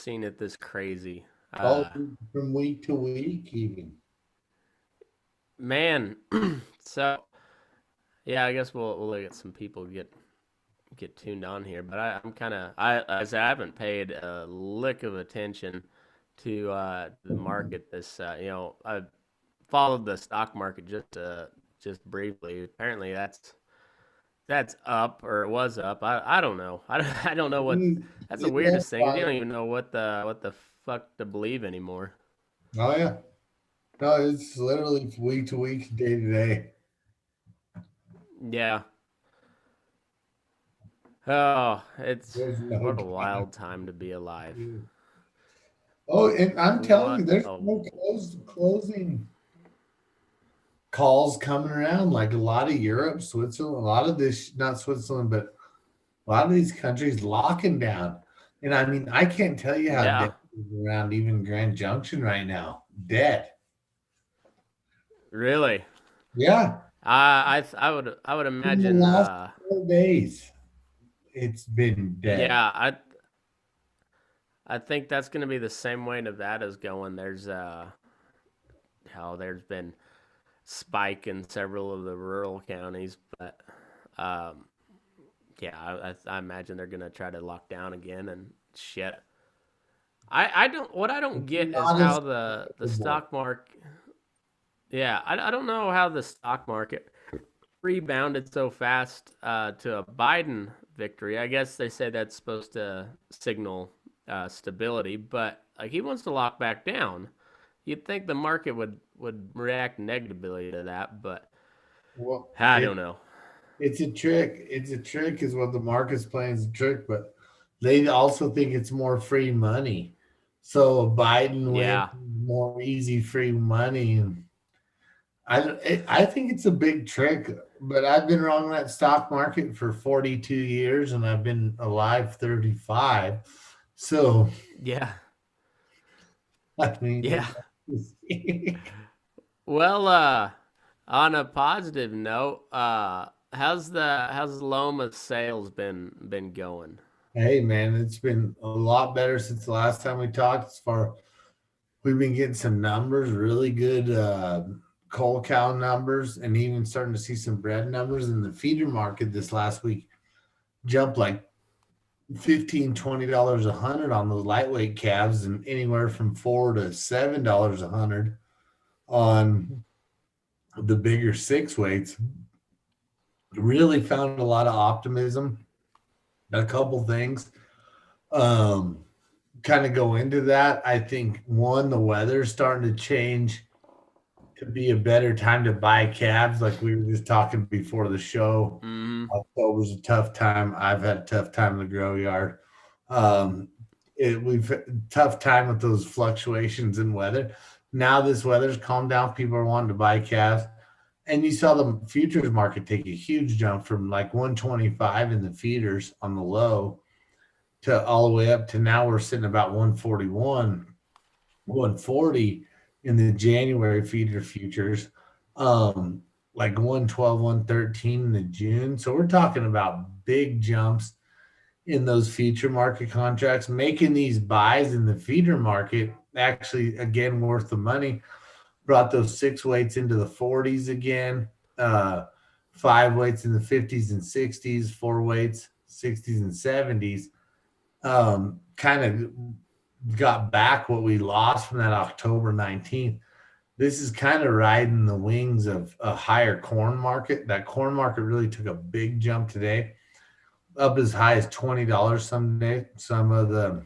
seen it this crazy. Oh, Uh, from week to week, even. Man, so yeah, I guess we'll look at some people get tuned on here, but I'm kind of I haven't paid a lick of attention to the market. I followed the stock market just briefly. Apparently, that's up or it was up. I don't know. I don't know what. That's the It went weirdest thing is you by. don't even know what the fuck to believe anymore. Oh yeah. No, it's literally week to week, day to day. Yeah. Oh, it's There's no what a time. wild time to be alive. Oh, and I'm telling you, What there's a no closing calls coming around. Like a lot of Europe, Switzerland, a lot of this, not Switzerland, but a lot of these countries locking down. And I mean, I can't tell you how dead yeah, is around even Grand Junction right now. Dead. really. Yeah. I would In the imagine. last 4 days, it's been dead. Yeah, I think that's gonna be the same way Nevada's going. There's been spike in several of the rural counties, but um, yeah, I imagine they're gonna try to lock down again and shit. I don't what I don't It's get is not as how the comfortable. stock market. Yeah, I don't know how the stock market rebounded so fast to a Biden victory. I guess they say that's supposed to signal stability, but like he wants to lock back down. You'd think the market would react negatively to that, but Well, I don't know. it's a trick. It's a trick, is what the market's playing is a trick, but they also think it's more free money. So Biden wins Yeah, more easy free money. And I think it's a big trick, but I've been wrong in that stock market for 42 years and I've been alive 35. So, yeah, I mean, yeah. Well, on a positive note, how's Loma's sales been going? hey man, it's been a lot better since the last time we talked. As far we've been getting some numbers, really good coal cow numbers, and even starting to see some bread numbers in the feeder market this last week. Jumped like 15, $20 a hundred on those lightweight calves, and anywhere from $4 to $7 a hundred on the bigger six weights. Really found a lot of optimism. A couple things. Um, Kind of go into that. I think one, the weather's starting to change to be a better time to buy calves. Like we were just talking before the show, Mm-hmm. October's a tough time. I've had a tough time in the grow yard. Um, we've had a tough time with those fluctuations in weather. Now this weather's calmed down. People are wanting to buy calves. And you saw the futures market take a huge jump from like 125 in the feeders on the low to all the way up to now we're sitting about 141, 140 in the January feeder futures, um, like 112, 113 in the June. So we're talking about big jumps in those future market contracts, making these buys in the feeder market actually again worth the money. Brought those six weights into the 40s again, uh, five weights in the 50s and 60s, four weights, 60s and 70s. Kind of got back what we lost from that October 19th. This is kind of riding the wings of a higher corn market. That corn market really took a big jump today, up as high as $20 some day, some of the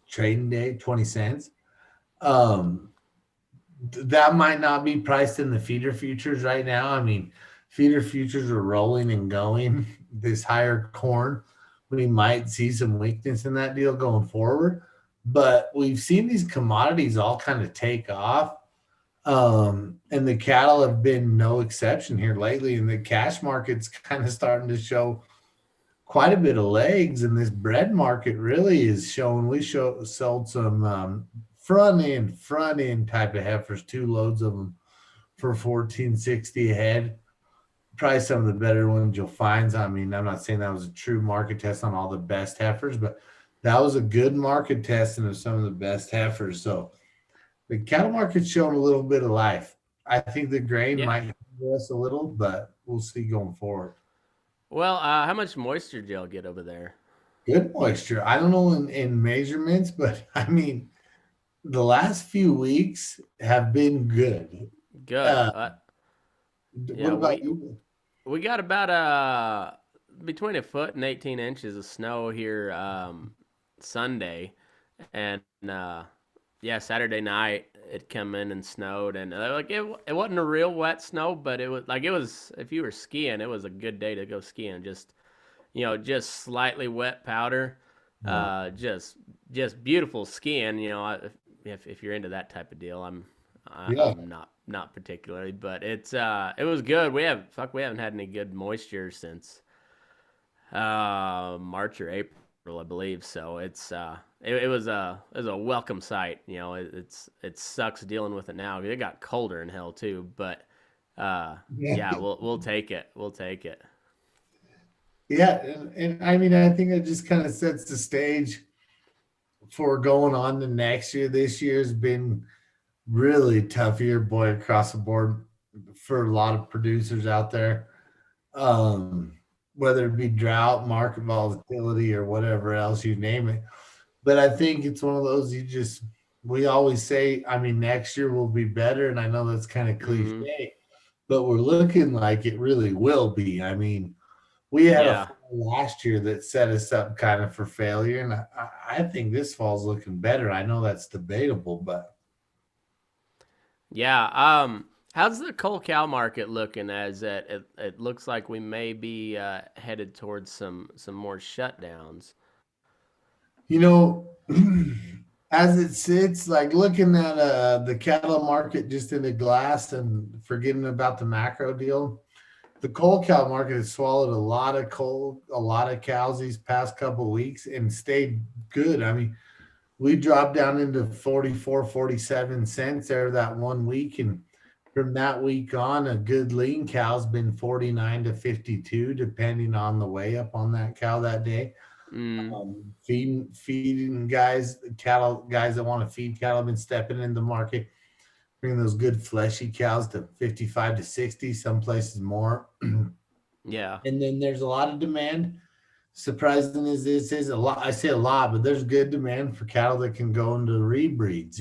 trading day, 20 cents. Um, that might not be priced in the feeder futures right now. I mean, feeder futures are rolling and going. This higher corn, we might see some weakness in that deal going forward. But we've seen these commodities all kind of take off. And the cattle have been no exception here lately. And the cash market's kind of starting to show quite a bit of legs. And this bread market really is showing. Sold some front end type of heifers, two loads of them for 1460 a head. Probably some of the better ones you'll find. I mean, I'm not saying that was a true market test on all the best heifers, but that was a good market testing of some of the best heifers. So the cattle market's showing a little bit of life. I think the grain Yeah. might hinder us a little, but we'll see going forward. Well, how much moisture do y'all get over there? Good moisture. I don't know in measurements, but I mean, the last few weeks have been good. Good. Uh, what Yeah, about you? we got about between a foot and 18 inches of snow here Sunday, and yeah, Saturday night it come in and snowed, and like it wasn't a real wet snow, but it was if you were skiing, it was a good day to go skiing. Just just slightly wet powder, Uh, just beautiful skiing. If you're into that type of deal, yeah, I'm not particularly, but it was good. We haven't had any good moisture since March or April, I believe. So it was a welcome sight. It sucks dealing with it now. It got colder in hell too, but yeah, yeah, we'll take it. We'll take it. yeah. And I mean, I think it just kind of sets the stage for going on to next year. This year's been really tough year, boy, across the board for a lot of producers out there. Um, whether it be drought, market volatility, or whatever else you name it. But I think it's one of those we always say, I mean, next year will be better. And I know that's kind of Hmm. cliche, but we're looking like it really will be. I mean, we had a Yeah. fall last year that set us up kind of for failure. And I think this fall's looking better. I know that's debatable, but Yeah. How's the coal cow market looking? As it looks like we may be headed towards some more shutdowns. you know, as it sits, like looking at the cattle market just in a glass and forgetting about the macro deal, the coal cow market has swallowed a lot of coal, a lot of cows these past couple of weeks and stayed good. I mean, we dropped down into 44, 47 cents there that 1 week. And from that week on, a good lean cow's been 49 to 52, depending on the weigh up on that cow that day. Mm. Feeding guys, cattle guys that want to feed cattle have been stepping in the market, bringing those good fleshy cows to 55 to 60, some places more. Yeah. And then there's a lot of demand. Surprising as this is, a lot, I say a lot, but there's good demand for cattle that can go into rebreeds.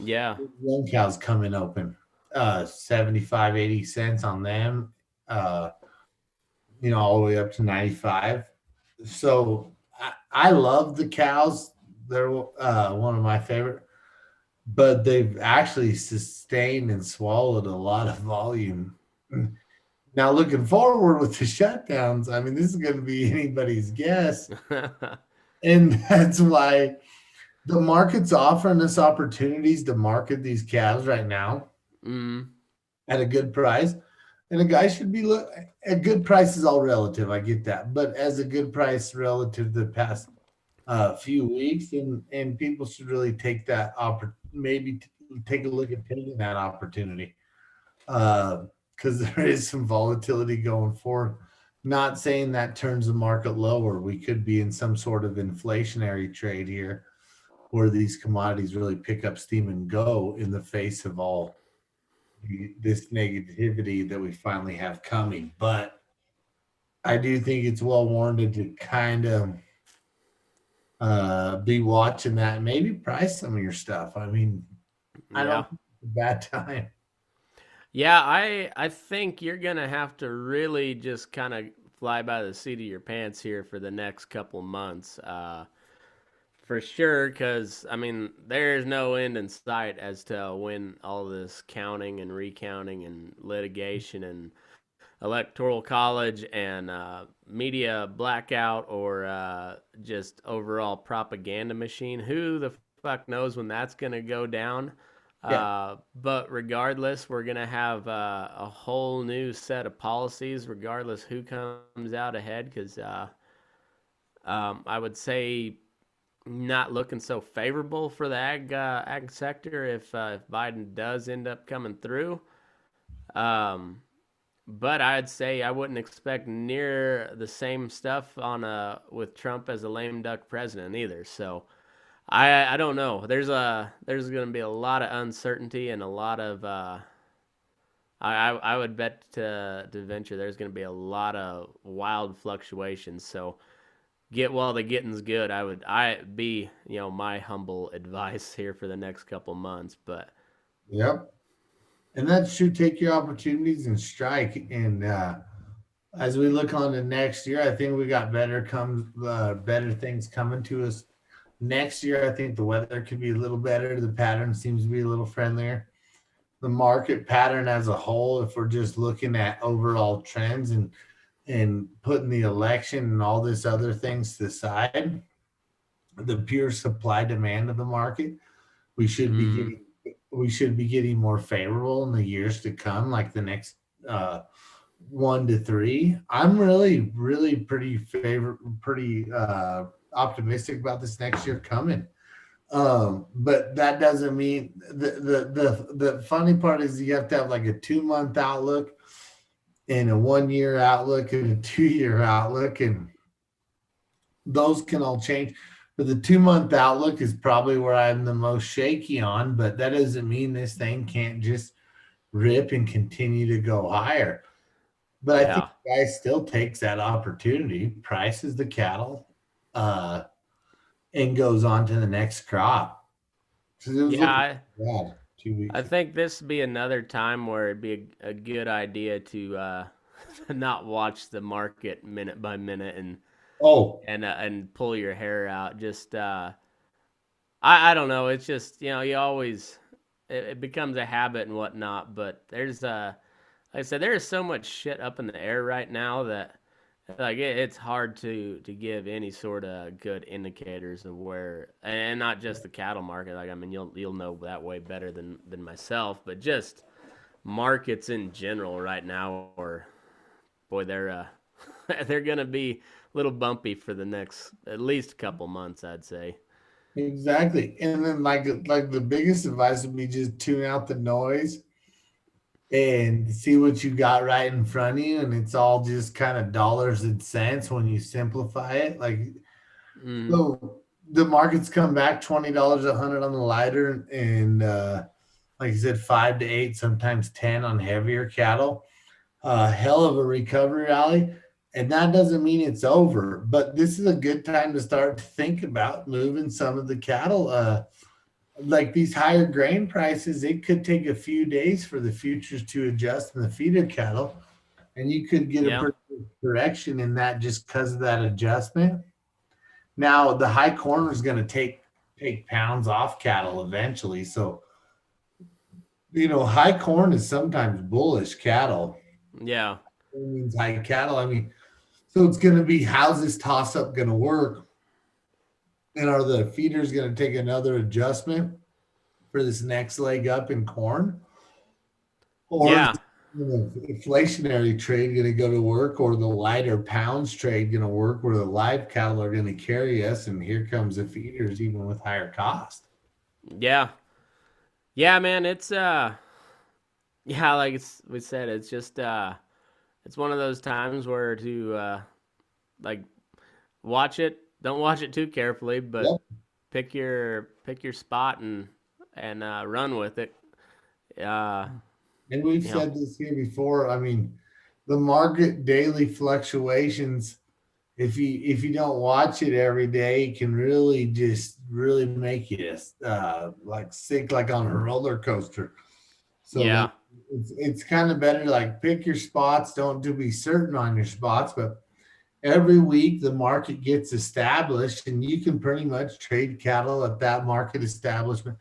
Yeah. Young cows coming open, 75, 80 cents on them, uh, all the way up to 95. So I love the cows. They're one of my favorite, but they've actually sustained and swallowed a lot of volume. Now, looking forward with the shutdowns, I mean, this is going to be anybody's guess. And that's why the market's offering us opportunities to market these calves right now Mm. at a good price. And a guy should be a good price is all relative. I get that, but as a good price relative to the past few weeks, and people should really take that maybe take a look at taking that opportunity because there is some volatility going forward. Not saying that turns the market lower. We could be in some sort of inflationary trade here where these commodities really pick up steam and go in the face of all this negativity that we finally have coming. But I do think it's well warranted to kind of be watching that and maybe price some of your stuff. I mean, I Yeah. don't think it's a bad time. Yeah, I think you're gonna have to really just kind of fly by the seat of your pants here for the next couple months, for sure. Because I mean, there's no end in sight as to when all this counting and recounting and litigation and electoral college and media blackout or just overall propaganda machine. Who the fuck knows when that's gonna go down? Yeah. But regardless, we're gonna have a whole new set of policies, regardless who comes out ahead. Because I would say not looking so favorable for the ag sector if Biden does end up coming through. Um, but I'd say I wouldn't expect near the same stuff on with Trump as a lame duck president either. So I don't know. There's going to be a lot of uncertainty and a lot of I would bet to venture there's going to be a lot of wild fluctuations. So get while the getting's good. I be my humble advice here for the next couple months. But Yep. And that should take your opportunities and strike. And as we look on to next year, I think we got better things coming to us next year. I think the weather could be a little better. The pattern seems to be a little friendlier. The market pattern as a whole, if we're just looking at overall trends and putting the election and all this other things to the side, the pure supply demand of the market, we should be mm, getting we should be getting more favorable in the years to come, like the next 1 to 3. I'm really pretty optimistic about this next year coming. But that doesn't mean the funny part is you have to have like a 2 month outlook and a 1 year outlook and a 2 year outlook, and those can all change. But the 2 month outlook is probably where I'm the most shaky on, but that doesn't mean this thing can't just rip and continue to go higher. But I think yeah, the guy still takes that opportunity, prices the cattle, uh, and goes on to the next crop. So it was yeah. looking I, bad two I weeks ago. think this would be another time where it'd be a good idea to not watch the market minute by minute Oh, and pull your hair out. Just I don't know. It's just you always it becomes a habit and whatnot. But there's like I said, there is so much shit up in the air right now that like it's hard to give any sort of good indicators of where, and not just the cattle market. Like I mean, you'll know that way better than myself, but just markets in general right now, or boy, they're they're gonna be a little bumpy for the next at least couple months, I'd say. exactly. And then like the biggest advice would be just tune out the noise and see what you got right in front of you, and it's all just kind of dollars and cents when you simplify it. Like, Mm, so the market's come back $20 a hundred on the lighter, and like I said, 5 to 8, sometimes 10 on heavier cattle. Hell of a recovery rally. And that doesn't mean it's over, but this is a good time to start to think about moving some of the cattle. Like these higher grain prices, it could take a few days for the futures to adjust in the feeder cattle, and you could get a yeah, pretty good correction in that just because of that adjustment. Now, the high corner is going to take pounds off cattle eventually, so high corn is sometimes bullish cattle. yeah, It means high cattle. I mean, so it's going to be, how's this toss up going to work? And are the feeders going to take another adjustment for this next leg up in corn? Or is yeah. the inflationary trade going to go to work, or the lighter pounds trade going to work where the live cattle are going to carry us? And here comes the feeders, even with higher cost. Yeah. Yeah, man, it's yeah, like we said, it's just it's one of those times where to like watch it, don't watch it too carefully, but Yep. pick your spot and run with it. Uh, And we've you know, said this here before. I mean, the market daily fluctuations, if you don't watch it every day, can really just really make you like sick, like on a roller coaster. So like yeah, it's kind of better, like pick your spots, don't to be certain on your spots, but every week the market gets established and you can pretty much trade cattle at that market establishment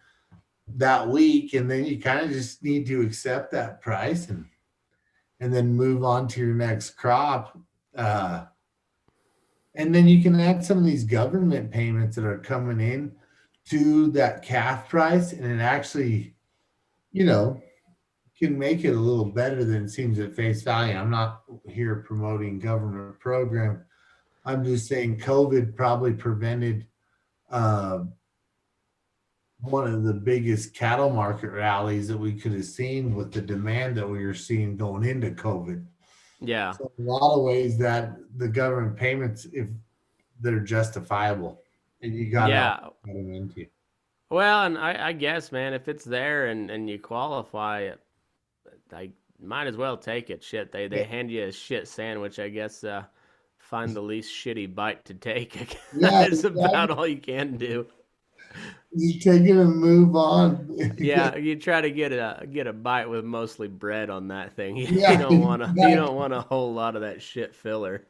that week, and then you kind of just need to accept that price and then move on to your next crop. uh and then you can add some of these government payments that are coming in to that calf price, and it actually, you know can make it a little better than it seems at face value. I'm not here promoting government program. I'm just saying COVID probably prevented uh, one of the biggest cattle market rallies that we could have seen with the demand that we were seeing going into COVID. Yeah. So a lot of ways that the government payments, if they're justifiable, and you got to Yeah. put them into. Well, and I guess, man, if it's there and you qualify, I might as well take it. Shit, they Yeah, hand you a shit sandwich. I guess find the least shitty bite to take. yeah, Is about exactly. all you can do. Just take it and move on. Yeah, you try to get a bite with mostly bread on that thing. You Yeah, don't want to you don't exactly. want a whole lot of that shit filler.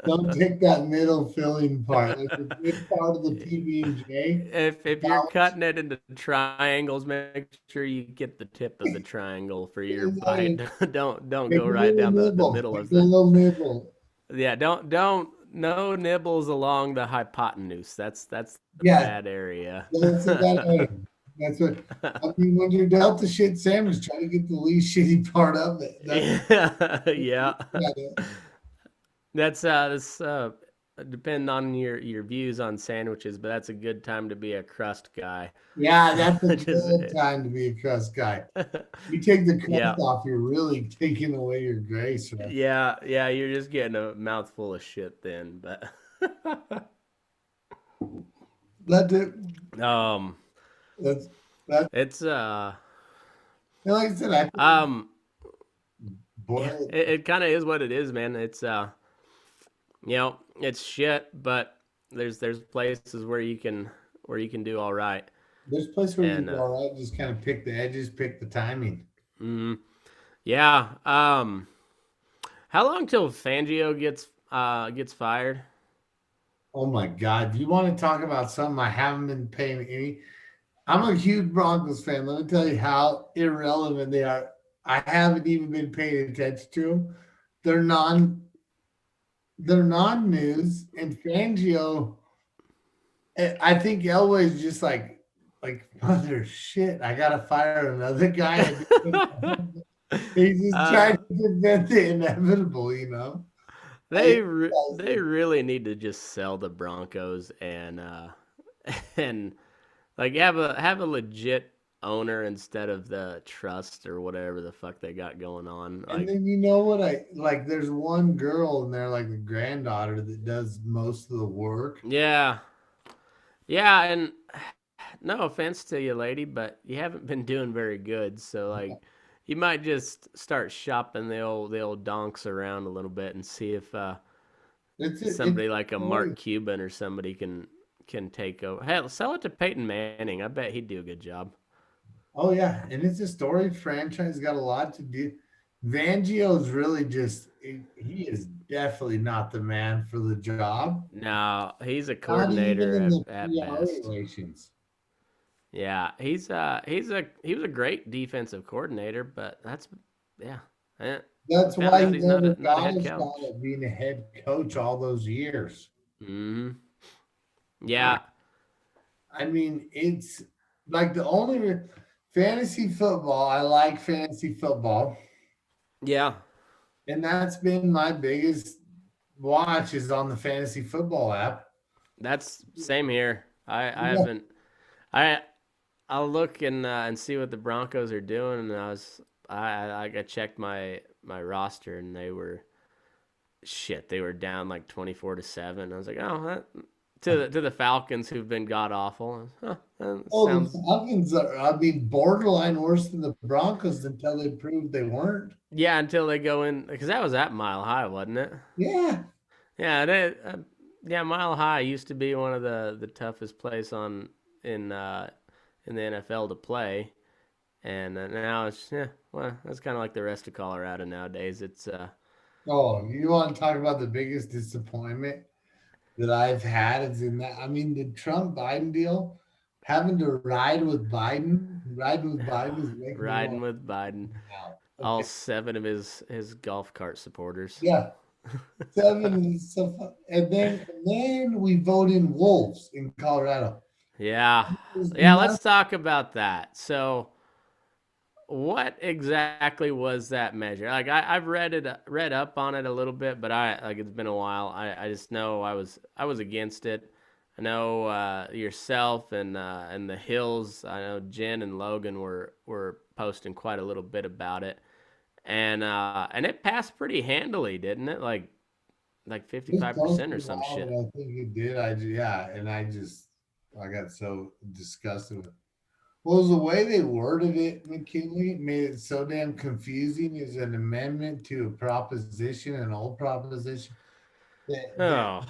Don't take that middle filling part, like the good part of the PB and J. If you're cutting it into triangles, make sure you get the tip of the triangle for your bite. Don't Take go a right little down the nibble. middle Take of a the. little nibble. Yeah, don't no nibbles along the hypotenuse. That's the Yeah, bad area. that's a bad aim. That's what I mean. When you're dealt the shit sandwich, try to get the least shitty part of it. Yeah, yeah. That That's depending on your views on sandwiches, but that's a good time to be a crust guy. yeah, that's a Just good time to be a crust guy. You take the crust yeah. off, you're really taking away your grace, right? Yeah, yeah, you're just getting a mouthful of shit then, but Let it. um That's that. it's And like I said, I think um yeah, boil it kind of is what it is, man. It's it's shit, but there's places where you can do all right. there's a place where you can And go all right, just kind of pick the edges, pick the timing. mm, yeah, how long till Fangio gets fired? Oh my God. Do you want to talk about something I haven't been paying any? I'm a huge Broncos fan. Let me tell you how irrelevant they are. I haven't even been paying attention to them. They're non they're non-news, and Fangio, I think Elway's just like mother shit. I gotta fire another guy. He's just trying uh to prevent the inevitable, you know. I they really need to just sell the Broncos and and like have a legit owner instead of the trust or whatever the fuck they got going on. And Like then you know what I like? There's one girl in there, like the granddaughter, that does most of the work. yeah. Yeah, and no offense to you, lady, but you haven't been doing very good. So like you might just start shopping the old donks around a little bit and see if It's somebody like a Mark story. Cuban or somebody can take over. Hell, sell it to Peyton Manning. I bet he'd do a good job. Oh yeah, and it's a story franchise. Got a lot to do. Vangio's really just he is definitely not the man for the job. No, he's a Not even coordinator in the at PR best. relations. Yeah, he was a great defensive coordinator, but that's yeah. We That's found why out he he's not never not a got head a shot coach. at being a head coach all those years. Hmm. I, Yeah, I mean, it's like the only fantasy football. I like fantasy football, yeah. and that's been my biggest watch is on the fantasy football app. That's same here. I Yeah, haven't. I I'll look and see what the Broncos are doing, and I checked my roster, and they were shit. They were down like 24-7. I was like, oh, to the Falcons who've been god awful. Huh, that oh, the sounds Falcons are, I mean, borderline worse than the Broncos until they proved they weren't. yeah. Until they go in because that was at Mile High, wasn't it? Yeah, Yeah, yeah. Mile High used to be one of the toughest place in uh, in the NFL to play, and now it's yeah. Well, that's kind of like the rest of Colorado nowadays. It's oh, you want to talk about the biggest disappointment that I've had is in that. I mean, the Trump Biden deal, having to ride with Biden is making me riding want with Biden. to out. All Okay. seven of his golf cart supporters. Yeah. Seven is so fun. And then we vote in wolves in Colorado. Yeah, There's yeah. nothing. Let's talk about that. So, what exactly was that measure? Like, I've read up on it a little bit, but it's been a while. I just know I was against it. I know yourself and the Hills. I know Jen and Logan were posting quite a little bit about it, and it passed pretty handily, didn't it? Like It was close 55% to or the some law, shit. but I think it did. Yeah, and I got so disgusted with. Well, the way they worded it, McKinley, made it so damn confusing. Is an amendment to a proposition, an old proposition that Oh,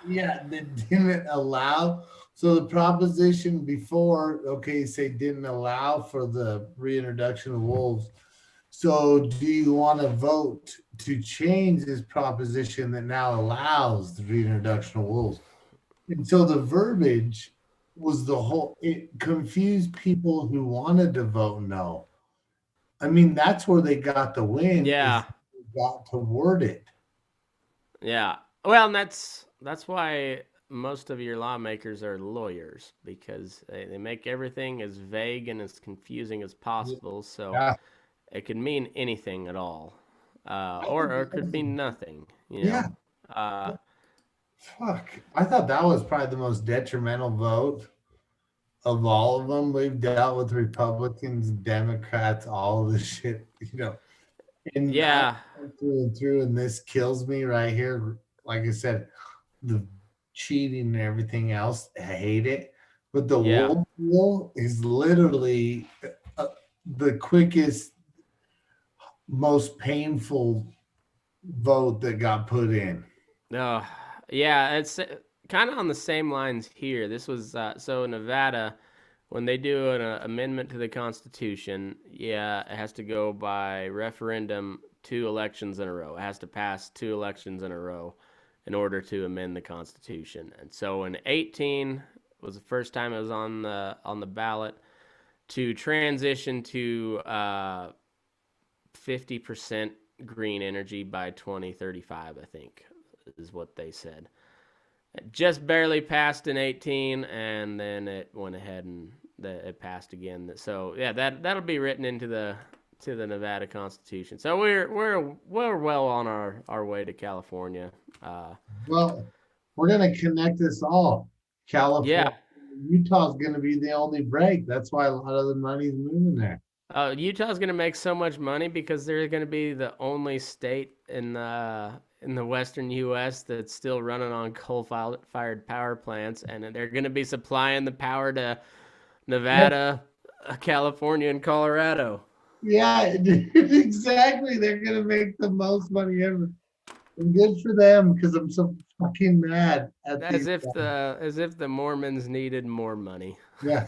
yeah, that didn't allow. So the proposition before, okay, say didn't allow for the reintroduction of wolves. So do you want to vote to change this proposition that now allows the reintroduction of wolves? And so the verbiage was the whole, it confused people who wanted to vote no. I mean, that's where they got the win is yeah, they got to word it. yeah. Well, and that's why most of your lawmakers are lawyers because they make everything as vague and as confusing as possible. So Yeah. it could mean anything at all, I or think it could mean nothing. You yeah. know. Uh, Fuck. I thought that was probably the most detrimental vote of all of them. We've dealt with Republicans, Democrats, all of this shit, and I yeah, went through and through, and this kills me right here. Like I said, the cheating and everything else, I hate it. But the yeah. wolf rule is literally uh, the quickest, most painful vote that got put in. No, yeah, it's kind of on the same lines here. This was so Nevada, when they do an amendment to the Constitution, yeah, it has to go by referendum 2 elections in a row. It has to pass 2 elections in a row in order to amend the Constitution. And so in 18 was the first time it was on the ballot to transition to 50% green energy by 2035, I think is what they said. It just barely passed in 18, and then it went ahead and it passed again. So yeah, that'll be written into the Nevada Constitution. So we're well on our way to California. Uh, Well, we're going to connect this all. California, yeah, Utah's going to be the only break. That's why a lot of the money's moving there. Utah's gonna make so much money because they're gonna be the only state in the western U.S. that's still running on coal-fired power plants, and they're gonna be supplying the power to Nevada, California, and Colorado. Yeah, exactly. They're going to make the most money ever. And good for them because I'm so fucking mad at these guys. As if the Mormons needed more money. Yeah.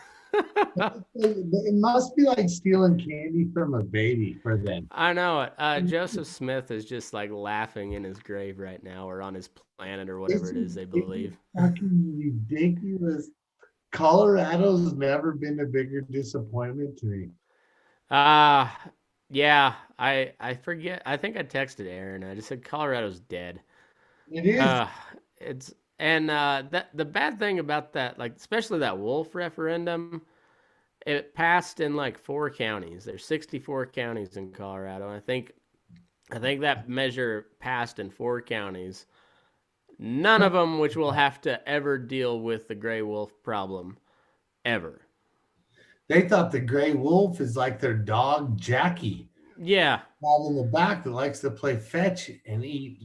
It must be like stealing candy from a baby for them. I know it. Joseph Smith is just like laughing in his grave right now, or on his planet, or whatever it is they It is believe. fucking ridiculous. Colorado's never been a bigger disappointment to me. Uh yeah. I forget. I think I texted Aaron. I just said Colorado's dead. It is. Uh it's and that the bad thing about that, like especially that wolf referendum, it passed in like 4 counties. There's 64 counties in Colorado. I think that measure passed in 4 counties. None of them which will have to ever deal with the gray wolf problem ever. They thought the gray wolf is like their dog Jackie, Yeah, out in the back that likes to play fetch and eat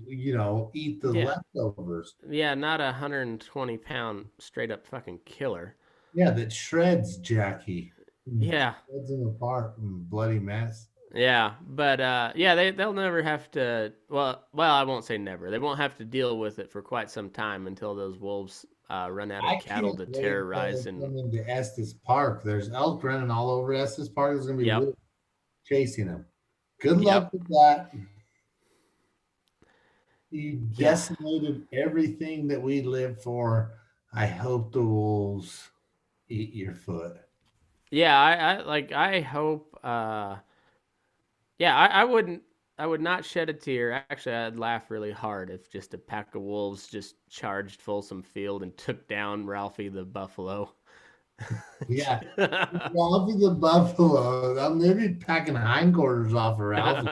the yeah, leftovers. yeah. Not a 120 pound straight up fucking killer. Yeah, that shreds Jackie. Yeah, Shreds him apart and bloody mess. yeah, but yeah, they'll never have to. Well, I won't say never. They won't have to deal with it for quite some time until those wolves run out of I cattle can't to wait till terrorize they and. come into Estes Park. There's elk running all over Estes Park. There's gonna be Yep, wolves chasing them. Good luck yep, with that. You yeah, decimated everything that we live for. I hope the wolves eat your foot. yeah. I hope. Yeah, I wouldn't. I would not shed a tear. Actually, I'd laugh really hard if just a pack of wolves just charged Folsom Field and took down Ralphie the buffalo. Yeah. Ralphie the Buffalo. I'm maybe packing hindquarters off of Ralphie.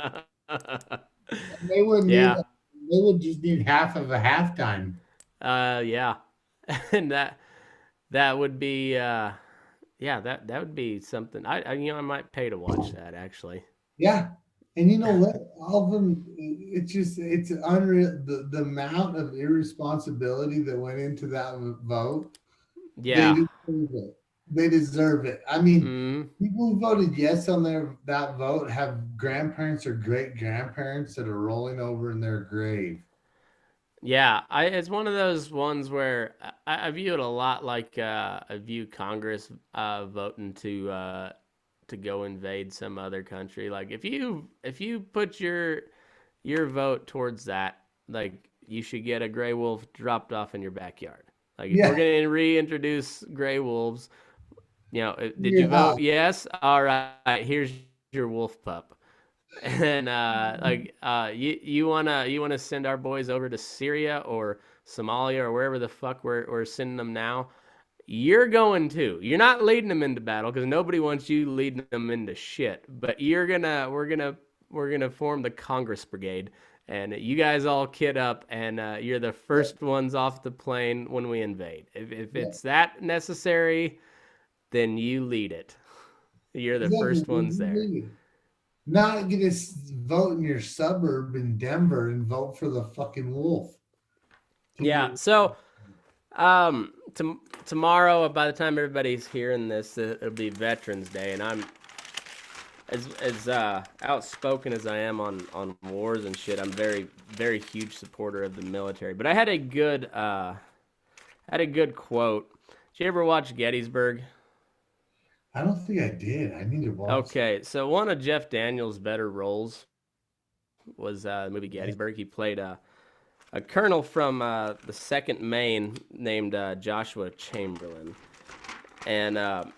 They wouldn't need Yeah, they would just need half of a halftime. yeah, and that would be yeah, that would be something. I might pay to watch that actually. Yeah. And you know what? All of them, it's unreal. The amount of irresponsibility that went into that vote, they Yeah. deserve it. They deserve it. I mean, Mm. people who voted yes on that vote have grandparents or great grandparents that are rolling over in their grave. Yeah, it's one of those ones where I view it a lot like I view Congress voting to go invade some other country. Like if you put your vote towards that, like you should get a gray wolf dropped off in your backyard. Like if we're Yeah, gonna reintroduce gray wolves, did you your vote house. yes? All right, here's your wolf pup. And you wanna send our boys over to Syria or Somalia or wherever the fuck we're sending them now. You're going to. You're not leading them into battle because nobody wants you leading them into shit. But we're gonna form the Congress Brigade, and you guys all kit up, and you're the Yeah, first ones off the plane when we invade. If yeah. it's that necessary, then you lead it. You're the Exactly. first ones there. Not get to vote in your suburb in Denver and vote for the fucking wolf to Yeah. get. So tomorrow, by the time everybody's hearing this, it'll be Veterans Day, and I'm as outspoken as I am on wars and shit. I'm very huge supporter of the military. But I had a good quote. Did you ever watch Gettysburg? I don't think I did. I need to watch. Okay, so one of Jeff Daniels' better roles was the movie That. Gettysburg. He played a colonel from the Second Maine named Joshua Chamberlain, and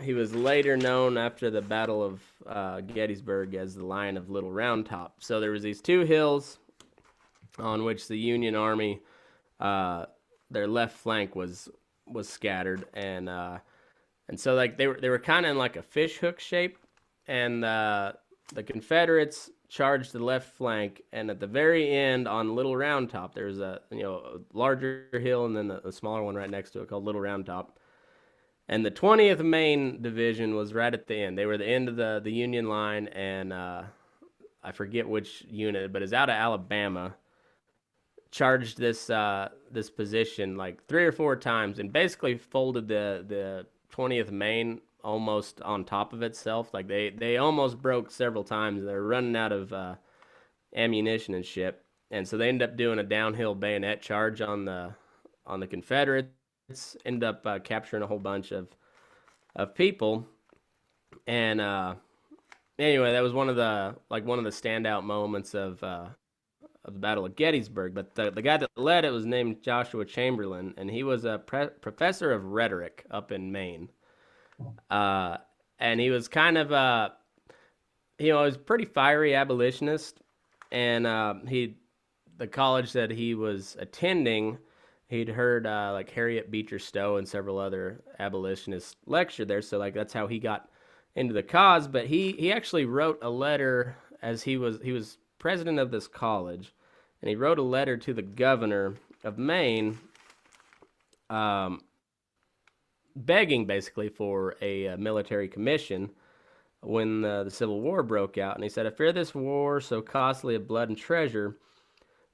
he was later known after the Battle of Gettysburg as the Lion of Little Round Top. So there was these two hills on which the Union Army, uh, their left flank was scattered, and so like they were kind of in like a fish hook shape, and the Confederates charged the left flank, and at the very end on Little Round Top, there's a larger hill and then a smaller one right next to it called Little Round Top. And the 20th Maine Division was right at the end. They were the end of the Union line, and I forget which unit, but it's out of Alabama. Charged this position like 3 or 4 times, and basically folded the 20th Maine almost on top of itself. Like they almost broke several times. They were running out of ammunition and shit, and so they ended up doing a downhill bayonet charge on the Confederates. Ended up capturing a whole bunch of people, and anyway, that was one of the standout moments of the Battle of Gettysburg. But the guy that led it was named Joshua Chamberlain, and he was a professor of rhetoric up in Maine. Uh, and he was kind of he was a pretty fiery abolitionist, and the college that he was attending, he'd heard like Harriet Beecher Stowe and several other abolitionists lecture there, so like that's how he got into the cause. But he actually wrote a letter as he was president of this college, and he wrote a letter to the governor of Maine, um, begging basically for a military commission when the Civil War broke out. And he said, "I fear this war, so costly of blood and treasure,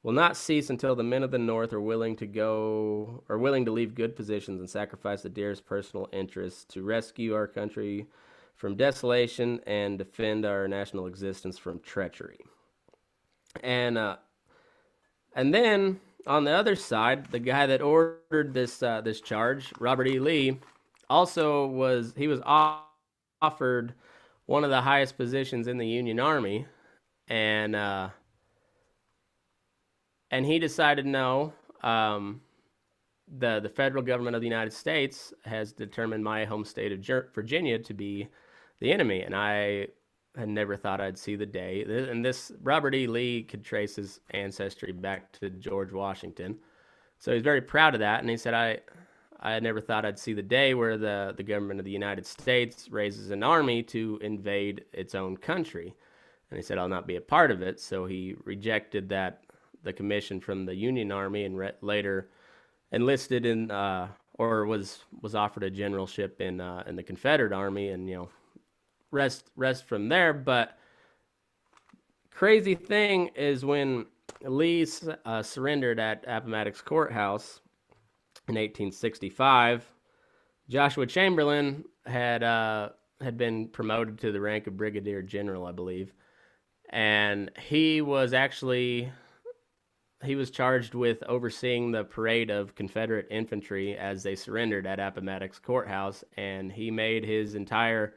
will not cease until the men of the North are willing to leave good positions and sacrifice the dearest personal interests to rescue our country from desolation and defend our national existence from treachery." And then on the other side, the guy that ordered this charge, Robert E. Lee, also was offered one of the highest positions in the Union Army, and he decided no. The federal government of the United States has determined my home state of Virginia to be the enemy, and I had never thought I'd see the day. And this Robert E. Lee could trace his ancestry back to George Washington, so he's very proud of that. And he said, I never thought I'd see the day where the government of the United States raises an army to invade its own country. And he said, I'll not be a part of it. So he rejected the commission from the Union Army, and later enlisted in or was offered a generalship in the Confederate Army, and rest from there. But crazy thing is when Lee surrendered at Appomattox Courthouse in 1865, Joshua Chamberlain had been promoted to the rank of brigadier general, I believe, and he was charged with overseeing the parade of Confederate infantry as they surrendered at Appomattox Courthouse, and he made his entire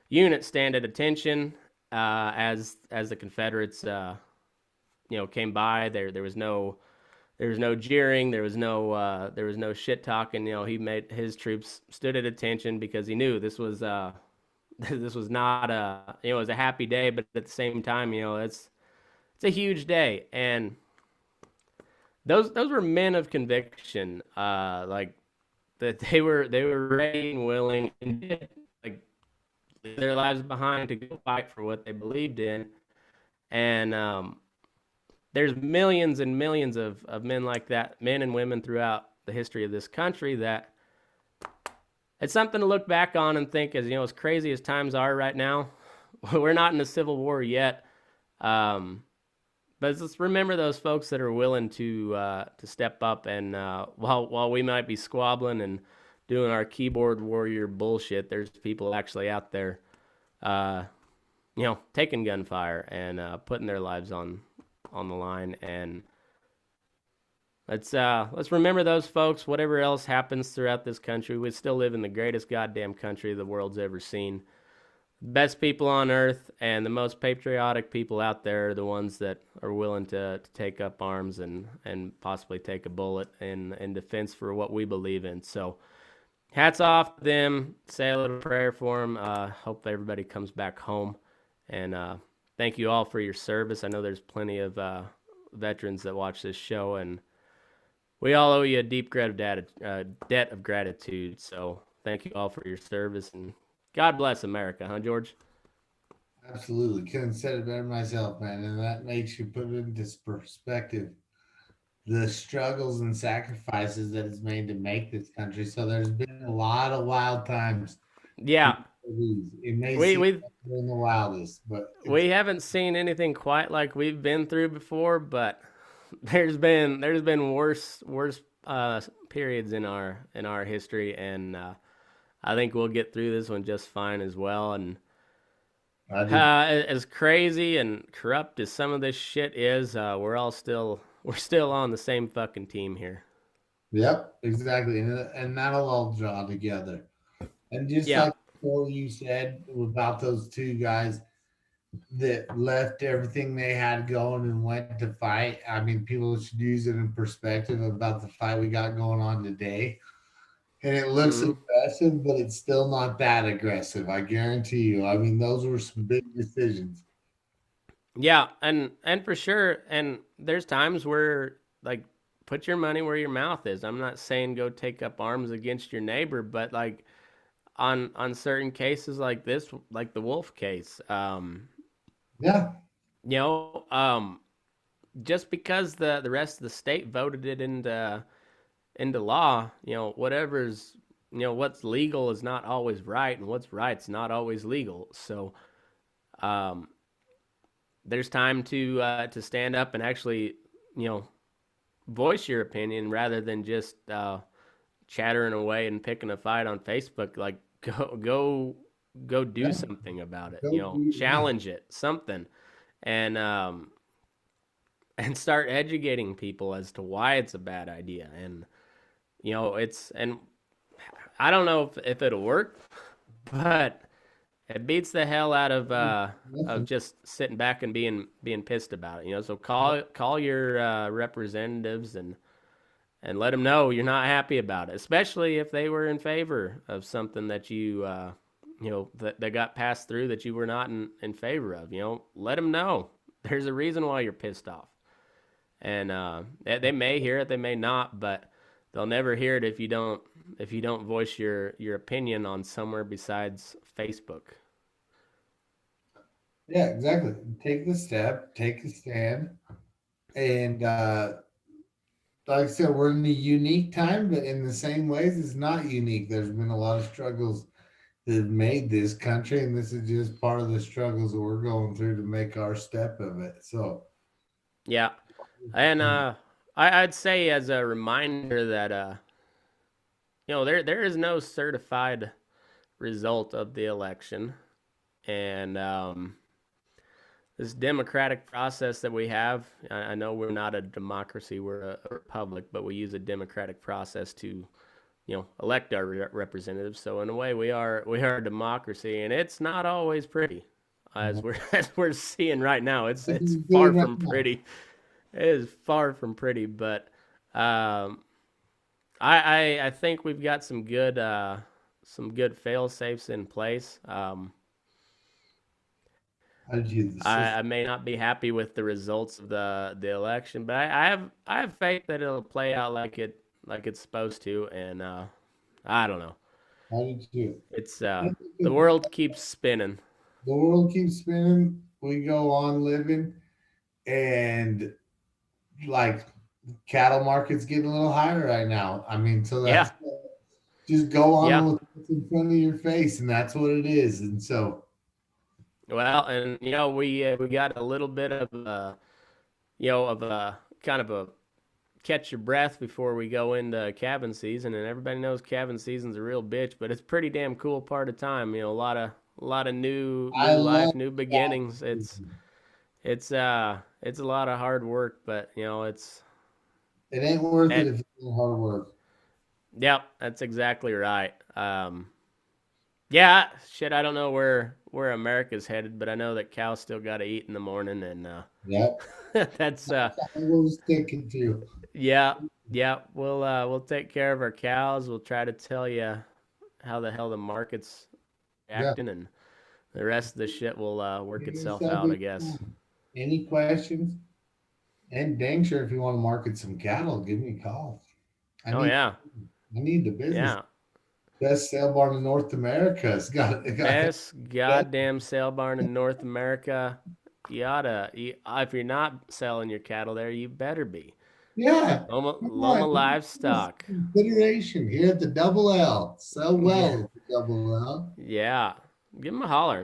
unit stand at attention as the Confederates came by. There was no jeering. There was no shit talking. He made his troops stood at attention because he knew this was this was not it was a happy day, but at the same time, it's a huge day, and those were men of conviction, like that they were ready and willing and did like leave their lives behind to go fight for what they believed in, and there's millions and millions of men like that, men and women throughout the history of this country that it's something to look back on and think as crazy as times are right now, we're not in a civil war yet. Um, but let's remember those folks that are willing to step up and while we might be squabbling and doing our keyboard warrior bullshit, there's people actually out there, uh, taking gunfire and putting their lives on the line. And let's remember those folks. Whatever else happens throughout this country, we still live in the greatest goddamn country the world's ever seen. Best people on earth and the most patriotic people out there are the ones that are willing to take up arms and possibly take a bullet in defense for what we believe in. So hats off to them. Say a little prayer for them. Hope everybody comes back home. And thank you all for your service. I know there's plenty of veterans that watch this show, and we all owe you a deep debt of gratitude. So thank you all for your service, and God bless America, huh, George? Absolutely. Couldn't have said it better myself, man. And that makes you put it into perspective the struggles and sacrifices that it's made to make this country. So there's been a lot of wild times. Yeah, It may we seem we like we're in the wildest, but we it's haven't seen anything quite like we've been through before, but there's been worse periods in our history, and I think we'll get through this one just fine as well. And I do. as crazy and corrupt as some of this shit is, we're still on the same fucking team here. Yep, exactly. And that'll all draw together. And just Yeah. like before you said about those two guys that left everything they had going and went to fight, I mean, people should use it in perspective about the fight we got going on today. And it looks Hmm. aggressive, but it's still not that aggressive. I guarantee you. I mean, those were some big decisions. Yeah, and for sure, and there's times where like put your money where your mouth is. I'm not saying go take up arms against your neighbor, but like on certain cases like this, like the Wolf case, Yeah, you know, just because the rest of the state voted it into law, what's legal is not always right, and what's right's not always legal. So um, there's time to stand up and actually you know voice your opinion rather than just chattering away and picking a fight on Facebook. Like go do yeah. something about it. Go do, yeah. Challenge it, something, and and start educating people as to why it's a bad idea. And it's and I don't know if it'll work, but it beats the hell out of Nothing. just sitting back and being pissed about it. So call your representatives and let them know you're not happy about it, especially if they were in favor of something that that got passed through that you were not in favor of. Let them know there's a reason why you're pissed off, and they may hear it, they may not, but they'll never hear it if you don't voice your opinion on somewhere besides Facebook. Yeah, exactly. Take the step, take a stand. And like I said, we're in a unique time, but in the same ways, it's not unique. There's been a lot of struggles that made this country, and this is just part of the struggles that we're going through to make our step of it. So, Yeah, and I'd say as a reminder that there is no certified result of the election, and this democratic process that we have. I know we're not a democracy; we're a republic, but we use a democratic process to elect our representatives. So in a way, we are a democracy, and it's not always pretty, as we're as we're seeing right now. It's far from pretty. It is far from pretty, but um, I think we've got some good fail safes in place. the I system, may not be happy with the results of the election, but I have faith that it'll play out like it's supposed to, and I don't know. how did you? It's the The world keeps spinning. world keeps spinning. We go on living, and like cattle market's getting a little higher right now. I mean, so Yeah, that's just go on yeah. with what's in front of your face, and that's what it is. And so, Well, and we got a little bit of of a kind of a catch your breath before we go into cabin season, and everybody knows cabin season's a real bitch, but it's a pretty damn cool part of time. A lot of I new love life, new that. beginnings. It's a lot of hard work, but it's It ain't worth it it. if it's not hard work. Yep, that's exactly right. Yeah, shit. I don't know where America's headed, but I know that cows still got to eat in the morning, and Yep. that's I was sticking to. yeah, yeah. We'll take care of our cows. We'll try to tell you how the hell the market's Yeah. acting, and the rest of the shit will work Give itself yourself out, I guess. any questions? And dang sure if you want to market some cattle, give me a call. I Oh need yeah, I need the business. yeah. Best sale barn in North America. It's got Best goddamn sale barn in North America. If you're not selling your cattle there, you better be. yeah. Come Loma on. Give us Livestock. consideration here at the double L. Sell well at the double L. Yeah. Give them a holler.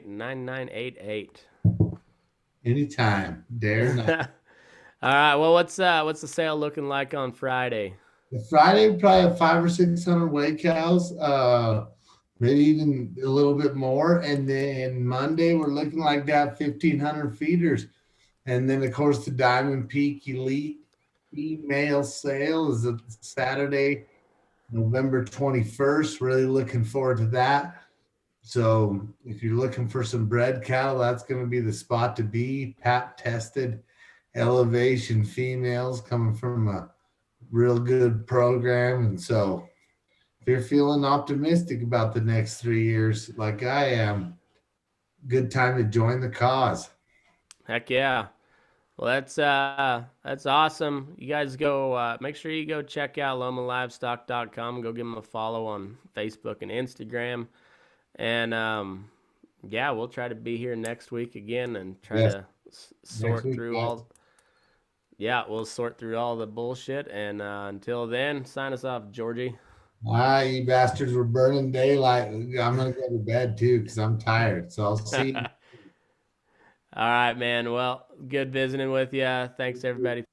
970-858-9988. Anytime. Dare not. All right. Well, what's the sale looking like on Friday? The Friday we probably have 500 or 600 weight cows. Maybe even a little bit more. And then Monday we're looking like that 1,500 feeders. And then of course the Diamond Peak Elite female sale is a Saturday, November 21st. Really looking forward to that. So if you're looking for some bred cattle, that's going to be the spot to be. Pap tested elevation females coming from a real good program. And so if you're feeling optimistic about the next 3 years, like I am, good time to join the cause. Heck yeah. Well, that's awesome. You guys go make sure you go check out lomalivestock.com. Go give them a follow on Facebook and Instagram. And yeah, we'll try to be here next week again and try Yes, to next sort week, through guys. all. Yeah, we'll sort through all the bullshit. And until then, sign us off, Georgie. Ah, you bastards were burning daylight. I'm gonna go to bed too because I'm tired. So I'll see All right, man. Well, good visiting with you. Thanks everybody